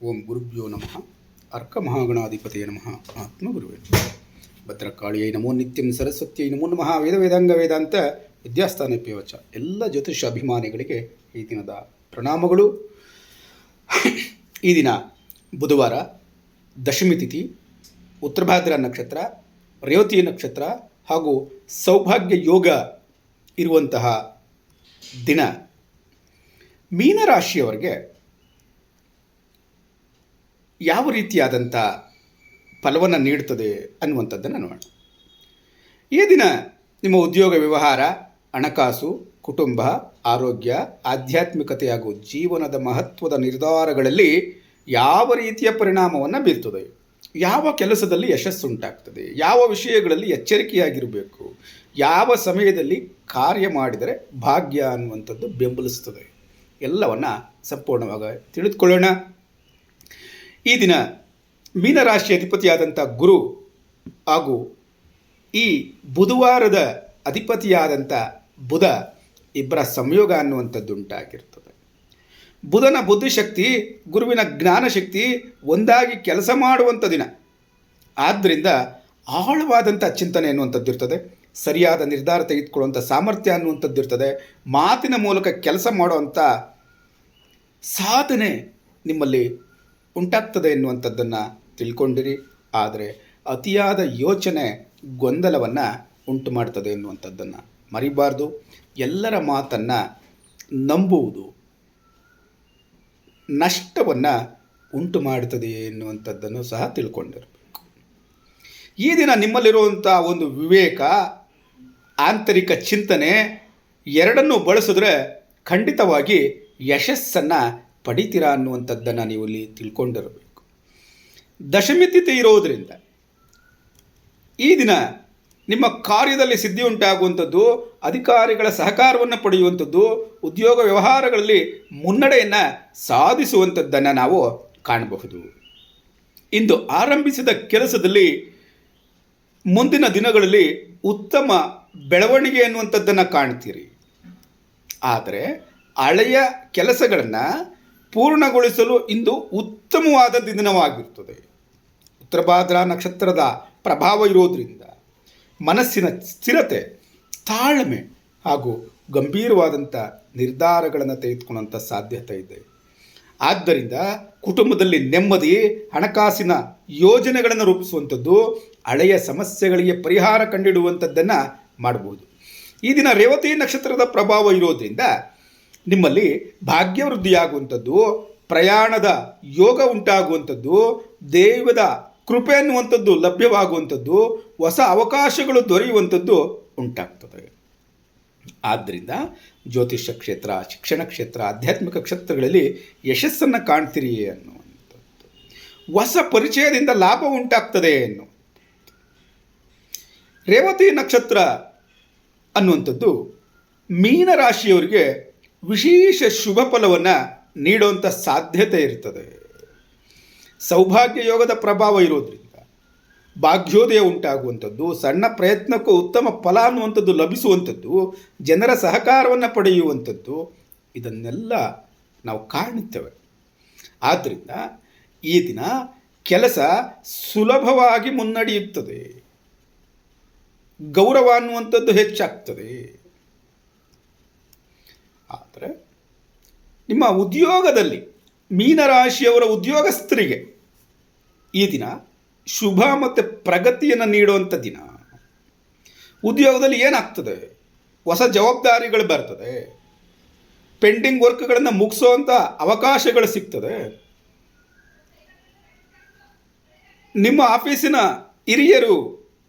ಓಂ ಗುರುಭ್ಯೋ ನಮಃ ಅರ್ಕಮಹಾಗಣಾಧಿಪತಿಯೇ ನಮಃ ಆತ್ಮಗುರುವೇ ನಮಃ ಭದ್ರಕಾಳಿಯೈ ನಮೋ ನಿತ್ಯಂ ಸರಸ್ವತ್ಯೈ ನಮೋ ನಮಃ ವೇದ ವೇದಾಂತ ವಿದ್ಯಾಸ್ಥಾನ ಪ್ಯವಚ ಎಲ್ಲ ಜ್ಯೋತಿಷ ಅಭಿಮಾನಿಗಳಿಗೆ ಈ ದಿನದ ಪ್ರಣಾಮಗಳು. ಈ ದಿನ ಬುಧವಾರ, ದಶಮಿ ತಿಥಿ, ಉತ್ತರಭಾದ್ರ ನಕ್ಷತ್ರ, ರೇವತಿ ನಕ್ಷತ್ರ ಹಾಗೂ ಸೌಭಾಗ್ಯ ಯೋಗ ಇರುವಂತಹ ದಿನ. ಮೀನರಾಶಿಯವರಿಗೆ ಯಾವ ರೀತಿಯಾದಂಥ ಫಲವನ್ನು ನೀಡುತ್ತದೆ ಅನ್ನುವಂಥದ್ದನ್ನು ನೋಡೋಣ. ಈ ದಿನ ನಿಮ್ಮ ಉದ್ಯೋಗ, ವ್ಯವಹಾರ, ಹಣಕಾಸು, ಕುಟುಂಬ, ಆರೋಗ್ಯ, ಆಧ್ಯಾತ್ಮಿಕತೆ ಹಾಗೂ ಜೀವನದ ಮಹತ್ವದ ನಿರ್ಧಾರಗಳಲ್ಲಿ ಯಾವ ರೀತಿಯ ಪರಿಣಾಮವನ್ನು ಬೀರ್ತದೆ, ಯಾವ ಕೆಲಸದಲ್ಲಿ ಯಶಸ್ಸುಂಟಾಗ್ತದೆ, ಯಾವ ವಿಷಯಗಳಲ್ಲಿ ಎಚ್ಚರಿಕೆಯಾಗಿರಬೇಕು, ಯಾವ ಸಮಯದಲ್ಲಿ ಕಾರ್ಯ ಮಾಡಿದರೆ ಭಾಗ್ಯ ಅನ್ನುವಂಥದ್ದು ಬೆಂಬಲಿಸ್ತದೆ, ಎಲ್ಲವನ್ನು ಸಂಪೂರ್ಣವಾಗಿ ತಿಳಿದುಕೊಳ್ಳೋಣ. ಈ ದಿನ ಮೀನರಾಶಿ ಅಧಿಪತಿಯಾದಂಥ ಗುರು ಹಾಗೂ ಈ ಬುಧವಾರದ ಅಧಿಪತಿಯಾದಂಥ ಬುಧ ಇಬ್ಬರ ಸಂಯೋಗ ಅನ್ನುವಂಥದ್ದು ಉಂಟಾಗಿರ್ತದೆ. ಬುಧನ ಬುದ್ಧಿಶಕ್ತಿ, ಗುರುವಿನ ಜ್ಞಾನಶಕ್ತಿ ಒಂದಾಗಿ ಕೆಲಸ ಮಾಡುವಂಥ ದಿನ. ಆದ್ದರಿಂದ ಆಳವಾದಂಥ ಚಿಂತನೆ ಅನ್ನುವಂಥದ್ದು ಇರ್ತದೆ, ಸರಿಯಾದ ನಿರ್ಧಾರ ತೆಗೆದುಕೊಳ್ಳುವಂಥ ಸಾಮರ್ಥ್ಯ ಅನ್ನುವಂಥದ್ದು ಇರ್ತದೆ, ಮಾತಿನ ಮೂಲಕ ಕೆಲಸ ಮಾಡುವಂಥ ಸಾಧನೆ ನಿಮ್ಮಲ್ಲಿ ಉಂಟಾಗ್ತದೆ ಎನ್ನುವಂಥದ್ದನ್ನು ತಿಳ್ಕೊಂಡಿರಿ. ಆದರೆ ಅತಿಯಾದ ಯೋಚನೆ ಗೊಂದಲವನ್ನು ಉಂಟು ಮಾಡ್ತದೆ ಎನ್ನುವಂಥದ್ದನ್ನು ಮರಿಬಾರ್ದು. ಎಲ್ಲರ ಮಾತನ್ನು ನಂಬುವುದು ನಷ್ಟವನ್ನು ಉಂಟು ಮಾಡುತ್ತದೆ ಎನ್ನುವಂಥದ್ದನ್ನು ಸಹ ತಿಳ್ಕೊಂಡಿರಬೇಕು. ಈ ದಿನ ನಿಮ್ಮಲ್ಲಿರುವಂಥ ಒಂದು ವಿವೇಕ, ಆಂತರಿಕ ಚಿಂತನೆ ಎರಡನ್ನೂ ಬಳಸಿದ್ರೆ ಖಂಡಿತವಾಗಿ ಯಶಸ್ಸನ್ನು ಪಡಿತೀರಾ ಅನ್ನುವಂಥದ್ದನ್ನು ನೀವು ಇಲ್ಲಿ ತಿಳ್ಕೊಂಡಿರಬೇಕು. ದಶಮಿ ತಿಥಿ ಇರೋದರಿಂದ ಈ ದಿನ ನಿಮ್ಮ ಕಾರ್ಯದಲ್ಲಿ ಸಿದ್ಧಿ ಉಂಟಾಗುವಂಥದ್ದು, ಅಧಿಕಾರಿಗಳ ಸಹಕಾರವನ್ನು ಪಡೆಯುವಂಥದ್ದು, ಉದ್ಯೋಗ ವ್ಯವಹಾರಗಳಲ್ಲಿ ಮುನ್ನಡೆಯನ್ನು ಸಾಧಿಸುವಂಥದ್ದನ್ನು ನಾವು ಕಾಣಬಹುದು. ಇಂದು ಆರಂಭಿಸಿದ ಕೆಲಸದಲ್ಲಿ ಮುಂದಿನ ದಿನಗಳಲ್ಲಿ ಉತ್ತಮ ಬೆಳವಣಿಗೆ ಅನ್ನುವಂಥದ್ದನ್ನು ಕಾಣ್ತೀರಿ. ಆದರೆ ಹಳೆಯ ಕೆಲಸಗಳನ್ನು ಪೂರ್ಣಗೊಳಿಸಲು ಇಂದು ಉತ್ತಮವಾದ ದಿನವಾಗಿರ್ತದೆ. ಉತ್ತರಭಾದ್ರ ನಕ್ಷತ್ರದ ಪ್ರಭಾವ ಇರೋದರಿಂದ ಮನಸ್ಸಿನ ಸ್ಥಿರತೆ, ತಾಳ್ಮೆ ಹಾಗೂ ಗಂಭೀರವಾದಂಥ ನಿರ್ಧಾರಗಳನ್ನು ತೆಗೆದುಕೊಳ್ಳುವಂಥ ಸಾಧ್ಯತೆ ಇದೆ. ಆದ್ದರಿಂದ ಕುಟುಂಬದಲ್ಲಿ ನೆಮ್ಮದಿ, ಹಣಕಾಸಿನ ಯೋಜನೆಗಳನ್ನು ರೂಪಿಸುವಂಥದ್ದು, ಹಳೆಯ ಸಮಸ್ಯೆಗಳಿಗೆ ಪರಿಹಾರ ಕಂಡುಹಿಡುವಂಥದ್ದನ್ನು ಮಾಡಬಹುದು. ಈ ದಿನ ರೇವತಿ ನಕ್ಷತ್ರದ ಪ್ರಭಾವ ಇರೋದರಿಂದ ನಿಮ್ಮಲ್ಲಿ ಭಾಗ್ಯವೃದ್ಧಿಯಾಗುವಂಥದ್ದು, ಪ್ರಯಾಣದ ಯೋಗ ಉಂಟಾಗುವಂಥದ್ದು, ದೈವದ ಕೃಪೆ ಅನ್ನುವಂಥದ್ದು ಲಭ್ಯವಾಗುವಂಥದ್ದು, ಹೊಸ ಅವಕಾಶಗಳು ದೊರೆಯುವಂಥದ್ದು ಉಂಟಾಗ್ತದೆ. ಆದ್ದರಿಂದ ಜ್ಯೋತಿಷ್ಯ ಕ್ಷೇತ್ರ, ಶಿಕ್ಷಣ ಕ್ಷೇತ್ರ, ಆಧ್ಯಾತ್ಮಿಕ ಕ್ಷೇತ್ರಗಳಲ್ಲಿ ಯಶಸ್ಸನ್ನು ಕಾಣ್ತೀರಿ ಅನ್ನುವಂಥದ್ದು, ಹೊಸ ಪರಿಚಯದಿಂದ ಲಾಭ ಉಂಟಾಗ್ತದೆ ಅನ್ನುವಂಥದ್ದು. ರೇವತಿ ನಕ್ಷತ್ರ ಅನ್ನುವಂಥದ್ದು ಮೀನರಾಶಿಯವರಿಗೆ ವಿಶೇಷ ಶುಭ ಫಲವನ್ನು ನೀಡುವಂಥ ಸಾಧ್ಯತೆ ಇರ್ತದೆ. ಸೌಭಾಗ್ಯ ಯೋಗದ ಪ್ರಭಾವ ಇರೋದ್ರಿಂದ ಭಾಗ್ಯೋದಯ ಉಂಟಾಗುವಂಥದ್ದು, ಸಣ್ಣ ಪ್ರಯತ್ನಕ್ಕೂ ಉತ್ತಮ ಫಲ ಅನ್ನುವಂಥದ್ದು ಲಭಿಸುವಂಥದ್ದು, ಜನರ ಸಹಕಾರವನ್ನು ಪಡೆಯುವಂಥದ್ದು, ಇದನ್ನೆಲ್ಲ ನಾವು ಕಾಣುತ್ತೇವೆ. ಆದ್ದರಿಂದ ಈ ದಿನ ಕೆಲಸ ಸುಲಭವಾಗಿ ಮುನ್ನಡೆಯುತ್ತದೆ, ಗೌರವ ಅನ್ನುವಂಥದ್ದು ಹೆಚ್ಚಾಗ್ತದೆ. ಆದರೆ ನಿಮ್ಮ ಉದ್ಯೋಗದಲ್ಲಿ ಮೀನರಾಶಿಯವರ ಉದ್ಯೋಗಸ್ಥರಿಗೆ ಈ ದಿನ ಶುಭ ಮತ್ತು ಪ್ರಗತಿಯನ್ನು ನೀಡುವಂಥ ದಿನ. ಉದ್ಯೋಗದಲ್ಲಿ ಏನಾಗ್ತದೆ, ಹೊಸ ಜವಾಬ್ದಾರಿಗಳು ಬರ್ತದೆ, ಪೆಂಡಿಂಗ್ ವರ್ಕ್ಗಳನ್ನು ಮುಗಿಸೋವಂಥ ಅವಕಾಶಗಳು ಸಿಗ್ತದೆ. ನಿಮ್ಮ ಆಫೀಸಿನ ಹಿರಿಯರು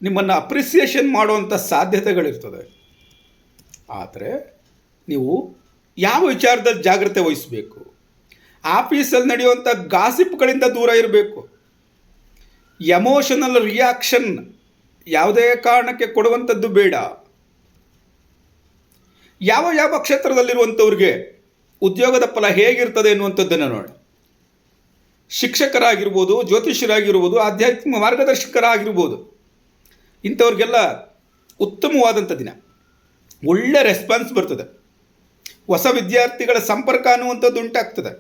ನಿಮ್ಮನ್ನು ಅಪ್ರಿಸಿಯೇಷನ್ ಮಾಡುವಂಥ ಸಾಧ್ಯತೆಗಳಿರ್ತದೆ. ಆದರೆ ನೀವು ಯಾವ ವಿಚಾರದಲ್ಲಿ ಜಾಗ್ರತೆ ವಹಿಸಬೇಕು, ಆಫೀಸಲ್ಲಿ ನಡೆಯುವಂಥ ಗಾಸಿಪ್ಗಳಿಂದ ದೂರ ಇರಬೇಕು. ಎಮೋಷನಲ್ ರಿಯಾಕ್ಷನ್ ಯಾವುದೇ ಕಾರಣಕ್ಕೆ ಕೊಡುವಂಥದ್ದು ಬೇಡ. ಯಾವ ಕ್ಷೇತ್ರದಲ್ಲಿರುವಂಥವ್ರಿಗೆ ಉದ್ಯೋಗದ ಫಲ ಹೇಗಿರ್ತದೆ ಎನ್ನುವಂಥದ್ದನ್ನು ನೋಡಿ. ಶಿಕ್ಷಕರಾಗಿರ್ಬೋದು, ಜ್ಯೋತಿಷ್ಯರಾಗಿರ್ಬೋದು, ಆಧ್ಯಾತ್ಮಿಕ ಮಾರ್ಗದರ್ಶಕರಾಗಿರ್ಬೋದು, ಇಂಥವ್ರಿಗೆಲ್ಲ ಉತ್ತಮವಾದಂಥ ದಿನ. ಒಳ್ಳೆ ರೆಸ್ಪಾನ್ಸ್ ಬರ್ತದೆ. ಹೊಸ ವಿದ್ಯಾರ್ಥಿಗಳ ಸಂಪರ್ಕ ಅನ್ನುವಂಥದ್ದು ಉಂಟಾಗ್ತದೆ.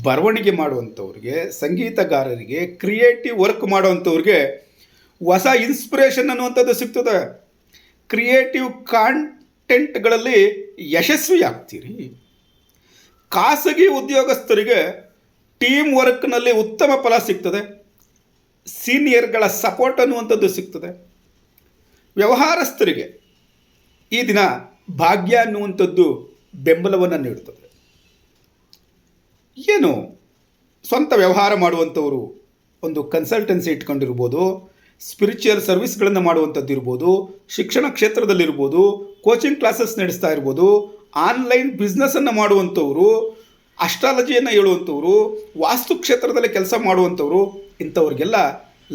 ಬರವಣಿಗೆ ಮಾಡುವಂಥವ್ರಿಗೆ, ಸಂಗೀತಗಾರರಿಗೆ, ಕ್ರಿಯೇಟಿವ್ ವರ್ಕ್ ಮಾಡುವಂಥವ್ರಿಗೆ ಹೊಸ ಇನ್ಸ್ಪಿರೇಷನ್ ಅನ್ನುವಂಥದ್ದು ಸಿಗ್ತದೆ. ಕ್ರಿಯೇಟಿವ್ ಕಾಂಟೆಂಟ್ಗಳಲ್ಲಿ ಯಶಸ್ವಿ ಆಗ್ತೀರಿ. ಖಾಸಗಿ ಉದ್ಯೋಗಸ್ಥರಿಗೆ ಟೀಮ್ ವರ್ಕ್ನಲ್ಲಿ ಉತ್ತಮ ಫಲ ಸಿಗ್ತದೆ. ಸೀನಿಯರ್ಗಳ ಸಪೋರ್ಟ್ ಅನ್ನುವಂಥದ್ದು ಸಿಗ್ತದೆ. ವ್ಯವಹಾರಸ್ಥರಿಗೆ ಈ ದಿನ ಭಾಗ್ಯ ಅನ್ನುವಂಥದ್ದು ಬೆಂಬಲವನ್ನು ನೀಡುತ್ತದೆ. ಏನು ಸ್ವಂತ ವ್ಯವಹಾರ ಮಾಡುವಂಥವರು ಒಂದು ಕನ್ಸಲ್ಟೆನ್ಸಿ ಇಟ್ಕೊಂಡಿರ್ಬೋದು, ಸ್ಪಿರಿಚುವಲ್ ಸರ್ವಿಸ್ಗಳನ್ನು ಮಾಡುವಂಥದ್ದು ಇರ್ಬೋದು, ಶಿಕ್ಷಣ ಕ್ಷೇತ್ರದಲ್ಲಿರ್ಬೋದು, ಕೋಚಿಂಗ್ ಕ್ಲಾಸಸ್ ನಡೆಸ್ತಾ ಇರ್ಬೋದು, ಆನ್ಲೈನ್ ಬಿಸ್ನೆಸ್ಸನ್ನು ಮಾಡುವಂಥವರು, ಅಸ್ಟ್ರಾಲಜಿಯನ್ನು ಹೇಳುವಂಥವರು, ವಾಸ್ತು ಕ್ಷೇತ್ರದಲ್ಲಿ ಕೆಲಸ ಮಾಡುವಂಥವರು, ಇಂಥವ್ರಿಗೆಲ್ಲ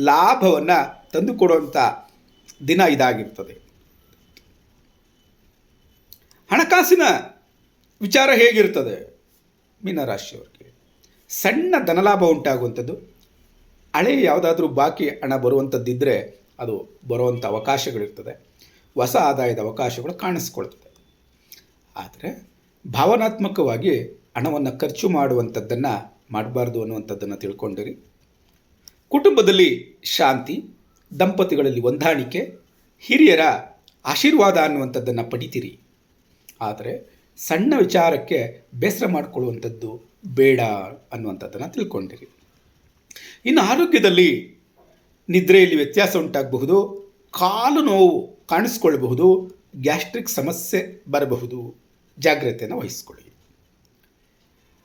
ಲಾಭವನ್ನು ತಂದುಕೊಡುವಂಥ ದಿನ ಇದಾಗಿರ್ತದೆ. ಹಣಕಾಸಿನ ವಿಚಾರ ಹೇಗಿರ್ತದೆ? ಮೀನರಾಶಿಯವರಿಗೆ ಸಣ್ಣ ಧನಲಾಭ ಉಂಟಾಗುವಂಥದ್ದು. ಹಳೆಯ ಯಾವುದಾದ್ರೂ ಬಾಕಿ ಹಣ ಬರುವಂಥದ್ದಿದ್ದರೆ ಅದು ಬರುವಂಥ ಅವಕಾಶಗಳಿರ್ತದೆ. ಹೊಸ ಆದಾಯದ ಅವಕಾಶಗಳು ಕಾಣಿಸ್ಕೊಳ್ತದೆ. ಆದರೆ ಭಾವನಾತ್ಮಕವಾಗಿ ಹಣವನ್ನು ಖರ್ಚು ಮಾಡುವಂಥದ್ದನ್ನು ಮಾಡಬಾರ್ದು ಅನ್ನುವಂಥದ್ದನ್ನು ತಿಳ್ಕೊಂಡಿರಿ. ಕುಟುಂಬದಲ್ಲಿ ಶಾಂತಿ, ದಂಪತಿಗಳಲ್ಲಿ ಹೊಂದಾಣಿಕೆ, ಹಿರಿಯರ ಆಶೀರ್ವಾದ ಅನ್ನುವಂಥದ್ದನ್ನು ಪಡಿತೀರಿ. ಆದರೆ ಸಣ್ಣ ವಿಚಾರಕ್ಕೆ ಬೇಸರ ಮಾಡಿಕೊಳ್ಳುವಂಥದ್ದು ಬೇಡ ಅನ್ನುವಂಥದ್ದನ್ನು ತಿಳ್ಕೊಂಡಿರಿ. ಇನ್ನು ಆರೋಗ್ಯದಲ್ಲಿ ನಿದ್ರೆಯಲ್ಲಿ ವ್ಯತ್ಯಾಸ ಉಂಟಾಗಬಹುದು, ಕಾಲು ನೋವು ಕಾಣಿಸ್ಕೊಳ್ಬಹುದು, ಗ್ಯಾಸ್ಟ್ರಿಕ್ ಸಮಸ್ಯೆ ಬರಬಹುದು. ಜಾಗ್ರತೆಯನ್ನು ವಹಿಸ್ಕೊಳ್ಳಿ.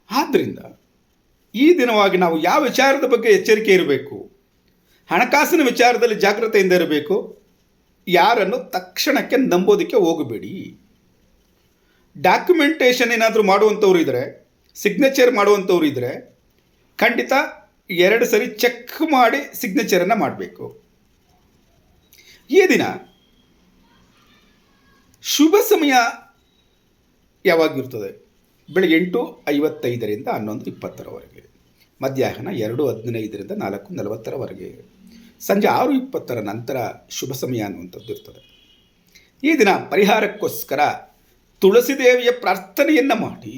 ಆದ್ದರಿಂದ ಈ ದಿನವಾಗಿ ನಾವು ಯಾವ ವಿಚಾರದ ಬಗ್ಗೆ ಎಚ್ಚರಿಕೆ ಇರಬೇಕು? ಹಣಕಾಸಿನ ವಿಚಾರದಲ್ಲಿ ಜಾಗ್ರತೆಯಿಂದ ಇರಬೇಕು. ಯಾರನ್ನು ತಕ್ಷಣಕ್ಕೆ ನಂಬೋದಕ್ಕೆ ಹೋಗಬೇಡಿ. ಡಾಕ್ಯುಮೆಂಟೇಷನ್ ಏನಾದರೂ ಮಾಡುವಂಥವ್ರು ಇದ್ದರೆ, ಸಿಗ್ನೇಚರ್ ಮಾಡುವಂಥವ್ರು ಇದ್ದರೆ ಖಂಡಿತ 2 ಸರಿ ಚೆಕ್ ಮಾಡಿ ಸಿಗ್ನೇಚರನ್ನು ಮಾಡಬೇಕು. ಈ ದಿನ ಶುಭ ಸಮಯ ಯಾವಾಗಿರ್ತದೆ? ಬೆಳಗ್ಗೆ 8:55ರಿಂದ 11:20ರವರೆಗೆ, ಮಧ್ಯಾಹ್ನ 2:15ರಿಂದ 4:40ರವರೆಗೆ, ಸಂಜೆ 6:20ರ ನಂತರ ಶುಭ ಸಮಯ ಅನ್ನುವಂಥದ್ದು ಇರ್ತದೆ. ಈ ದಿನ ಪರಿಹಾರಕ್ಕೋಸ್ಕರ ತುಳಸಿ ದೇವಿಯ ಪ್ರಾರ್ಥನೆಯನ್ನು ಮಾಡಿ.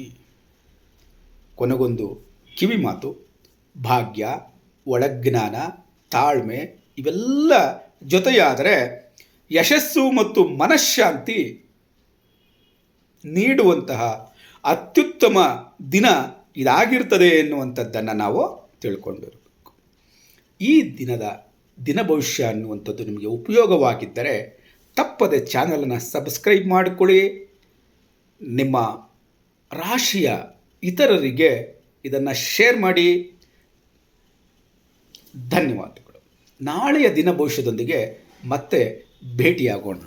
ಕೊನೆಗೊಂದು ಕಿವಿ ಮಾತು: ಭಾಗ್ಯ, ಒಳಜ್ಞಾನ, ತಾಳ್ಮೆ ಇವೆಲ್ಲ ಜೊತೆಯಾದರೆ ಯಶಸ್ಸು ಮತ್ತು ಮನಃಶಾಂತಿ ನೀಡುವಂತಹ ಅತ್ಯುತ್ತಮ ದಿನ ಇದಾಗಿರ್ತದೆ ಎನ್ನುವಂಥದ್ದನ್ನು ನಾವು ತಿಳ್ಕೊಂಡಿರಬೇಕು. ಈ ದಿನದ ದಿನ ಭವಿಷ್ಯ ಅನ್ನುವಂಥದ್ದು ನಿಮಗೆ ಉಪಯೋಗವಾಗಿದ್ದರೆ ತಪ್ಪದೆ ಚಾನಲನ್ನು ಸಬ್ಸ್ಕ್ರೈಬ್ ಮಾಡಿಕೊಳ್ಳಿ. ನಿಮ್ಮ ರಾಶಿಯ ಇತರರಿಗೆ ಇದನ್ನು ಶೇರ್ ಮಾಡಿ. ಧನ್ಯವಾದಗಳು. ನಾಳೆಯ ದಿನ ಭವಿಷ್ಯದೊಂದಿಗೆ ಮತ್ತೆ ಭೇಟಿಯಾಗೋಣ.